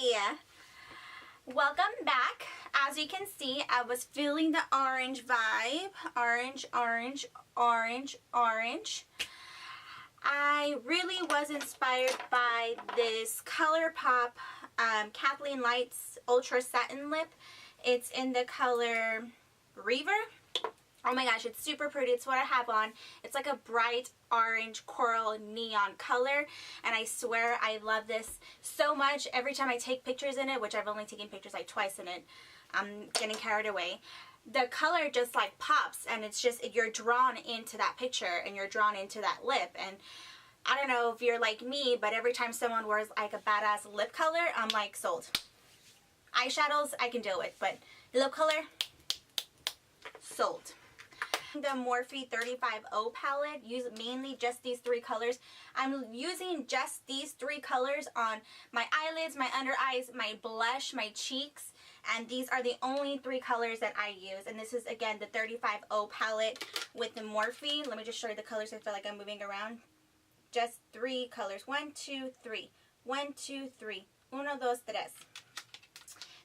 Hi! Welcome back. As you can see, I was feeling the orange vibe. Orange, orange, orange, orange. I really was inspired by this ColourPop Kathleen Lights Ultra Satin Lip. It's in the color Reaver. Oh my gosh, it's super pretty. It's what I have on. It's like a bright orange coral neon color, and I swear I love this so much. Every time I take pictures in it, which I've only taken pictures like twice in it, I'm getting carried away. The color just like pops, and it's just, you're drawn into that picture and you're drawn into that lip. And I don't know if you're like me, but every time someone wears like a badass lip color, I'm like sold. Eyeshadows I can deal with, but lip color, sold. The Morphe 35O palette, use mainly just these three colors. I'm using just these three colors on my eyelids, my under eyes, my blush, my cheeks, and these are the only three colors that I use. And this is again the 35O palette with the Morphe. Let me just show you the colors. I feel like I'm moving around. Just three colors. 1, 2, 3. 1, 2, 3. Uno, dos, tres.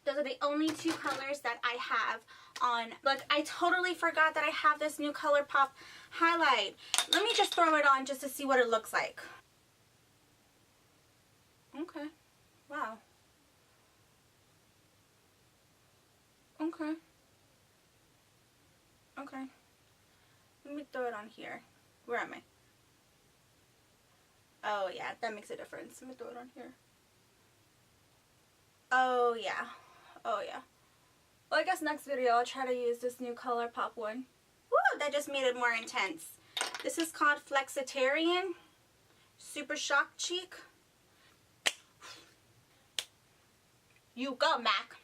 Those are the only two colors that I have on. Look, I totally forgot that I have this new ColourPop highlight. Let me just throw it on just to see what it looks like. Okay. Wow. Okay. Okay. Let me throw it on here. Where am I? Oh yeah, that makes a difference. Let me throw it on here. Oh yeah. Oh yeah. Well, I guess next video I'll try to use this new ColourPop one. Woo, that just made it more intense. This is called Flexitarian Super Shock Cheek. You go, Mac.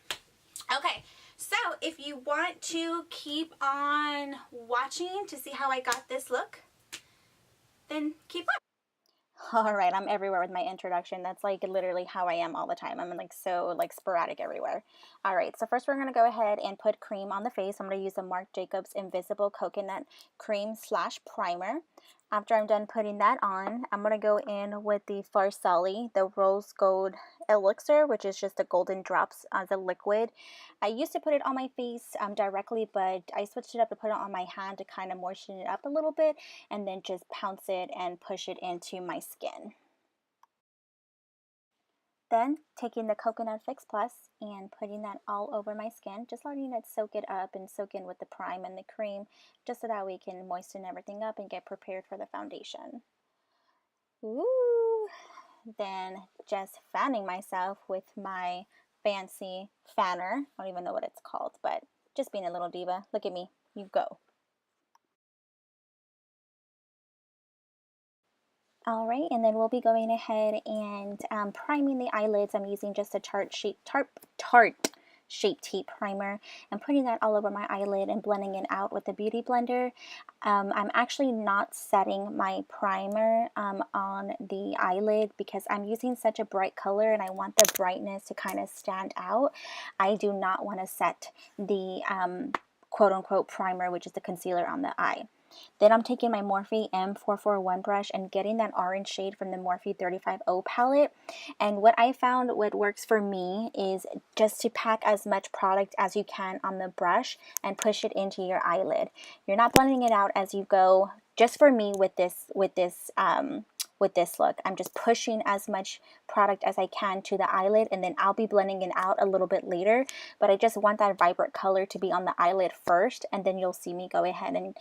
Okay, so if you want to keep on watching to see how I got this look, then keep on. Alright, I'm everywhere with my introduction. That's like literally how I am all the time. I'm like so like sporadic everywhere. Alright, so first we're going to go ahead and put cream on the face. I'm going to use the Marc Jacobs Invisible Coconut Cream / Primer. After I'm done putting that on, I'm going to go in with the Farsali, the Rose Gold Elixir, which is just the golden drops as a liquid. I used to put it on my face directly, but I switched it up to put it on my hand to kind of moisten it up a little bit, and then just pounce it and push it into my skin. Then taking the Coconut Fix Plus and putting that all over my skin, just letting it soak it up and soak in with the prime and the cream, just so that we can moisten everything up and get prepared for the foundation. Ooh. Then just fanning myself with my fancy fanner. I don't even know what it's called, but just being a little diva. Look at me. You go. Alright, and then we'll be going ahead and priming the eyelids. I'm using just a Tarte Shape Tape Primer and putting that all over my eyelid and blending it out with the Beauty Blender. I'm actually not setting my primer on the eyelid because I'm using such a bright color and I want the brightness to kind of stand out. I do not want to set the quote-unquote primer, which is the concealer, on the eye. Then I'm taking my Morphe M441 brush and getting that orange shade from the Morphe 35O palette. And what I found, what works for me, is just to pack as much product as you can on the brush and push it into your eyelid. You're not blending it out as you go. Just for me with this look, I'm just pushing as much product as I can to the eyelid, and then I'll be blending it out a little bit later. But I just want that vibrant color to be on the eyelid first, and then you'll see me go ahead and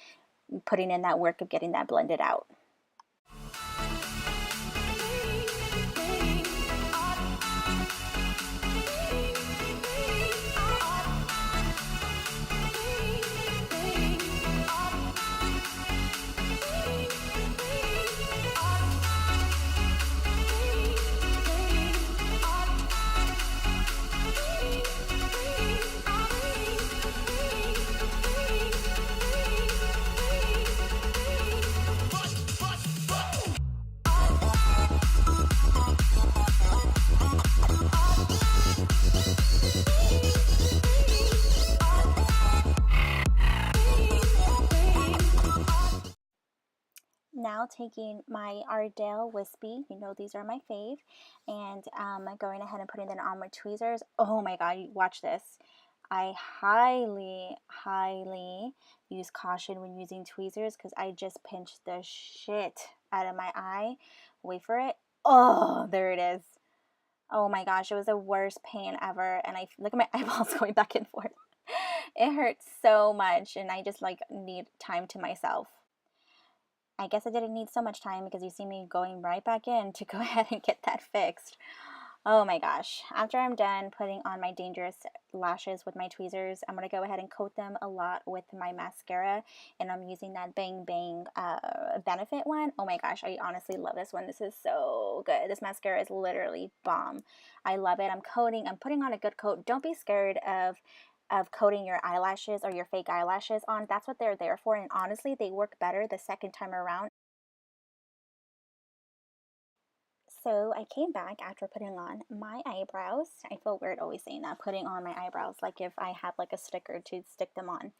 putting in that work of getting that blended out. now taking my Ardell Wispy, you know these are my fave, and going ahead and putting them on my tweezers. Oh my god, watch this. I highly, highly use caution when using tweezers because I just pinched the shit out of my eye. Wait for it. Oh, there it is. Oh my gosh, it was the worst pain ever. And I look at my eyeballs going back and forth. It hurts so much, and I just like need time to myself. I guess I didn't need so much time because you see me going right back in to go ahead and get that fixed. Oh my gosh. After I'm done putting on my dangerous lashes with my tweezers, I'm going to go ahead and coat them a lot with my mascara, and I'm using that Bang Bang Benefit one. Oh my gosh, I honestly love this one. This is so good. This mascara is literally bomb. I love it. I'm putting on a good coat. Don't be scared of coating your eyelashes or your fake eyelashes on. That's what they're there for, and honestly, they work better the second time around. So I came back after putting on my eyebrows. I feel weird always saying that, putting on my eyebrows, like if I have like a sticker to stick them on.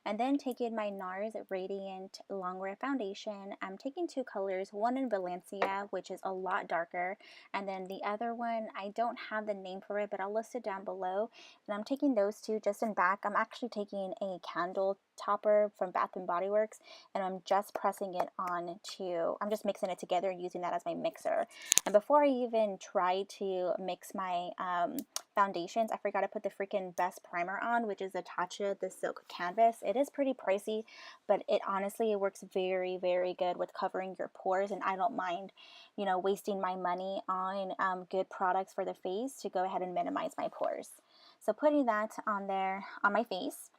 And then taking my NARS Radiant Longwear Foundation. I'm taking two colors, one in Valencia, which is a lot darker, and then the other one, I don't have the name for it, but I'll list it down below. And I'm taking those two just in back. I'm actually taking a candle topper from Bath and Body Works, and I'm just pressing it on to, I'm just mixing it together and using that as my mixer. And before I even try to mix my foundations, I forgot to put the freaking best primer on, which is the Tatcha the Silk Canvas. It is pretty pricey, but it honestly, it works very, very good with covering your pores, and I don't mind, you know, wasting my money on good products for the face to go ahead and minimize my pores. So putting that on there on my face.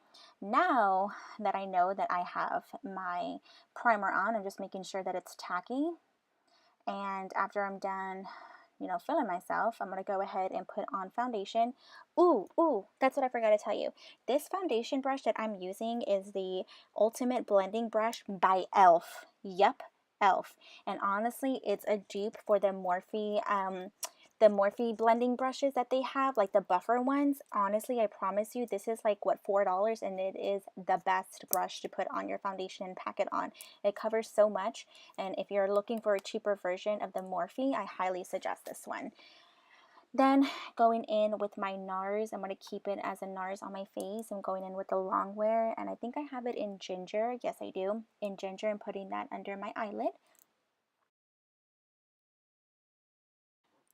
Now that I know that I have my primer on, I'm just making sure that it's tacky. And after I'm done, you know, filling myself, I'm going to go ahead and put on foundation. Ooh, that's what I forgot to tell you. This foundation brush that I'm using is the Ultimate Blending Brush by e.l.f. Yep, e.l.f. And honestly, it's a dupe for the Morphe blending brushes that they have, like the buffer ones. Honestly, I promise you, this is like, what, $4, and it is the best brush to put on your foundation and pack it on. It covers so much, and if you're looking for a cheaper version of the Morphe, I highly suggest this one. Then going in with my NARS, I'm going to keep it as a NARS on my face. I'm going in with the Longwear, and I think I have it in Ginger. Yes, I do. In Ginger, and putting that under my eyelid.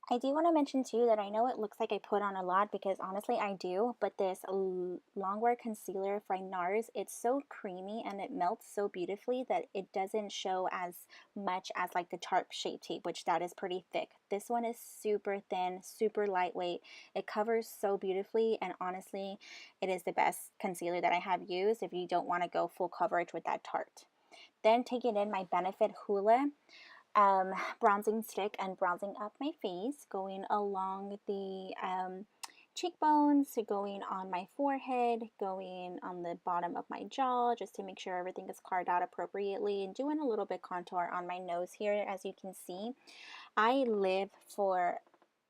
I do want to mention too that I know it looks like I put on a lot, because honestly I do, but this Longwear concealer from NARS, it's so creamy and it melts so beautifully that it doesn't show as much as like the Tarte Shape Tape, which that is pretty thick. This one is super thin, super lightweight. It covers so beautifully, and honestly, it is the best concealer that I have used if you don't want to go full coverage with that Tarte. Then taking in my Benefit Hoola bronzing stick and bronzing up my face, going along the cheekbones, going on my forehead, going on the bottom of my jaw, just to make sure everything is carved out appropriately, and doing a little bit contour on my nose here. As you can see, I live for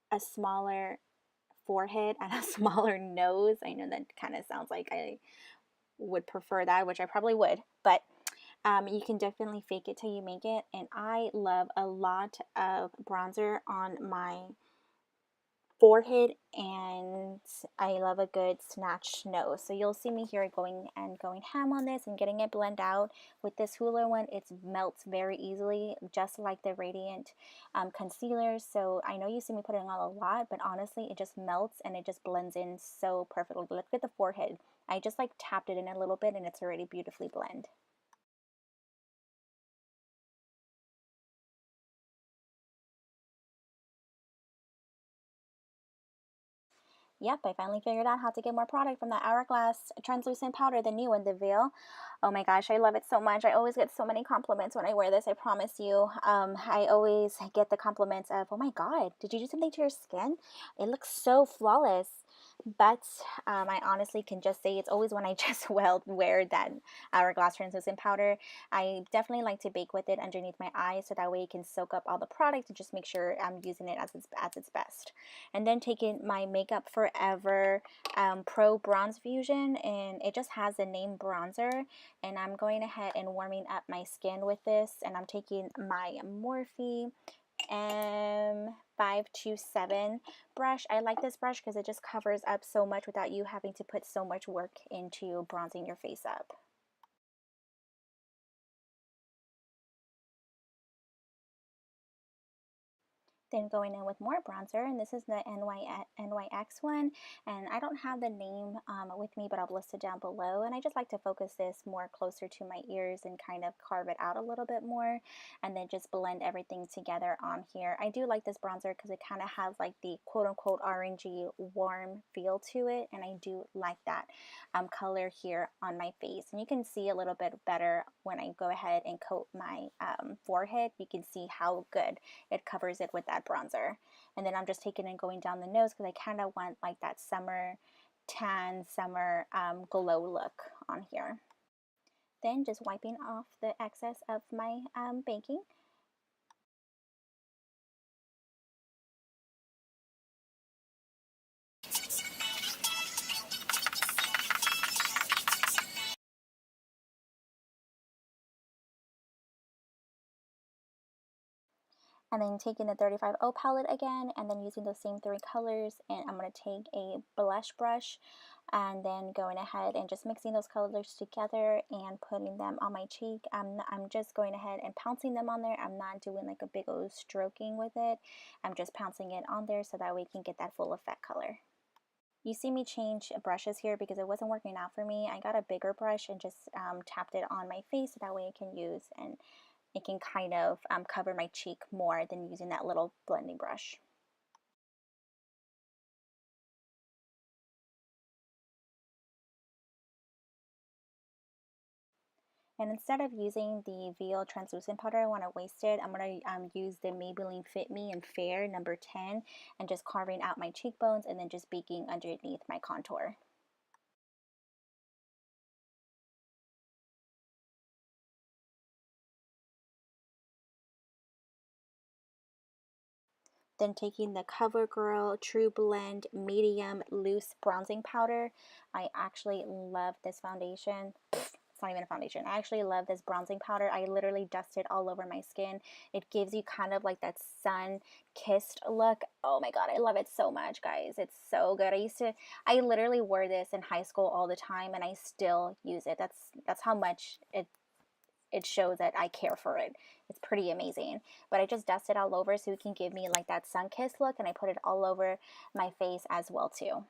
a smaller forehead and a smaller nose. I know that kind of sounds like I would prefer that, which I probably would, but you can definitely fake it till you make it. And I love a lot of bronzer on my forehead, and I love a good snatched nose. So you'll see me here going ham on this and getting it blend out. With this Hoola one, it melts very easily, just like the Radiant concealer. So I know you see me putting on a lot, but honestly, it just melts and it just blends in so perfectly. Look at the forehead. I just like tapped it in a little bit and it's already beautifully blend. Yep, I finally figured out how to get more product from that Hourglass translucent powder, the new one, the Veil. Oh my gosh, I love it so much. I always get so many compliments when I wear this, I promise you. I always get the compliments of, oh my god, did you do something to your skin? It looks so flawless. but I honestly can just say it's always when I just wear that Hourglass translucent powder. I definitely like to bake with it underneath my eyes so that way it can soak up all the product and just make sure I'm using it at its best. And then taking my Makeup Forever Pro Bronze Fusion, and it just has the name bronzer, and I'm going ahead and warming up my skin with this, and I'm taking my Morphe M527 brush. I like this brush because it just covers up so much without you having to put so much work into bronzing your face up. Then going in with more bronzer, and this is the NYX one, and I don't have the name with me, but I'll list it down below. And I just like to focus this more closer to my ears and kind of carve it out a little bit more, and then just blend everything together on here. I do like this bronzer because it kind of has like the quote-unquote orangey warm feel to it, and I do like that color here on my face. And you can see a little bit better when I go ahead and coat my forehead. You can see how good it covers it with that bronzer. And then I'm just taking and going down the nose because I kind of want like that summer tan, summer glow look on here. Then just wiping off the excess of my baking. And then taking the 35O palette again, and then using those same three colors, and I'm going to take a blush brush and then going ahead and just mixing those colors together and putting them on my cheek. I'm just going ahead and pouncing them on there. I'm not doing like a big old stroking with it. I'm just pouncing it on there so that we can get that full effect color. You see me change brushes here because it wasn't working out for me. I got a bigger brush and just tapped it on my face so that way I can use, and it can kind of cover my cheek more than using that little blending brush. And instead of using the Veil translucent powder, I want to waste it. I'm going to use the Maybelline Fit Me in Fair number 10 and just carving out my cheekbones and then just baking underneath my contour. Then taking the CoverGirl True Blend Medium Loose Bronzing Powder. I actually love this foundation. It's not even a foundation. I actually love this bronzing powder. I literally dust it all over my skin. It gives you kind of like that sun-kissed look. Oh my god, I love it so much, guys. It's so good. I literally wore this in high school all the time, and I still use it. That's how much it shows that I care for it. It's pretty amazing. But I just dust it all over so it can give me like that sun-kissed look, and I put it all over my face as well too.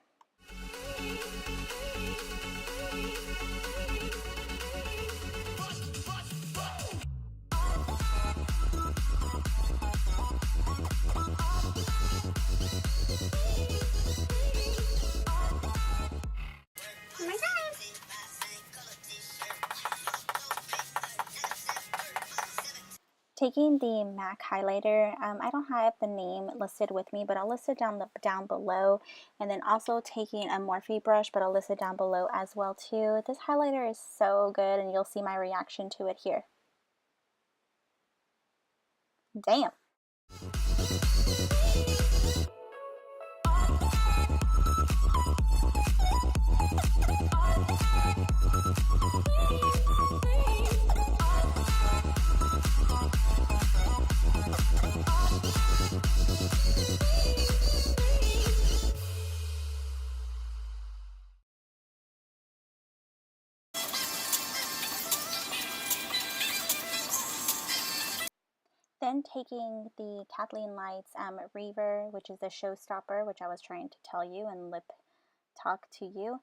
Taking the MAC highlighter, I don't have the name listed with me, but I'll list it down below. And then also taking a Morphe brush, but I'll list it down below as well too. This highlighter is so good, and you'll see my reaction to it here. Damn. Then taking the Kathleen Lights Reaver, which is the showstopper, which I was trying to tell you and lip talk to you.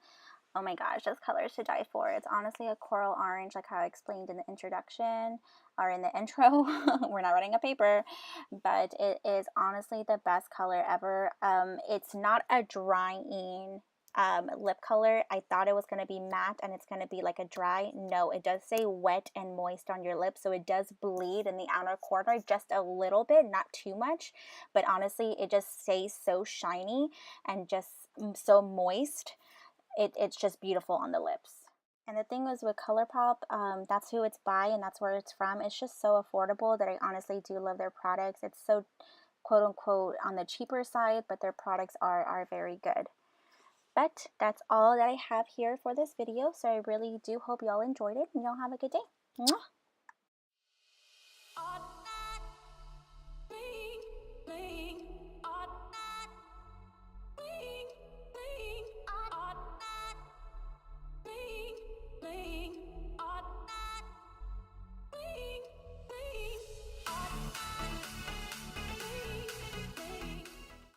Oh my gosh, this color is to die for. It's honestly a coral orange, like how I explained in the introduction or in the intro. We're not writing a paper, but it is honestly the best color ever. It's not a drying lip color. I thought it was going to be matte and it's going to be like a dry. No, it does say wet and moist on your lips, so it does bleed in the outer corner just a little bit, not too much, but honestly it just stays so shiny and just so moist. It's just beautiful on the lips. And the thing is with ColourPop, that's who it's by and that's where it's from. It's just so affordable that I honestly do love their products. It's so quote unquote on the cheaper side, but their products are very good. But that's all that I have here for this video, so I really do hope y'all enjoyed it and y'all have a good day. Mwah!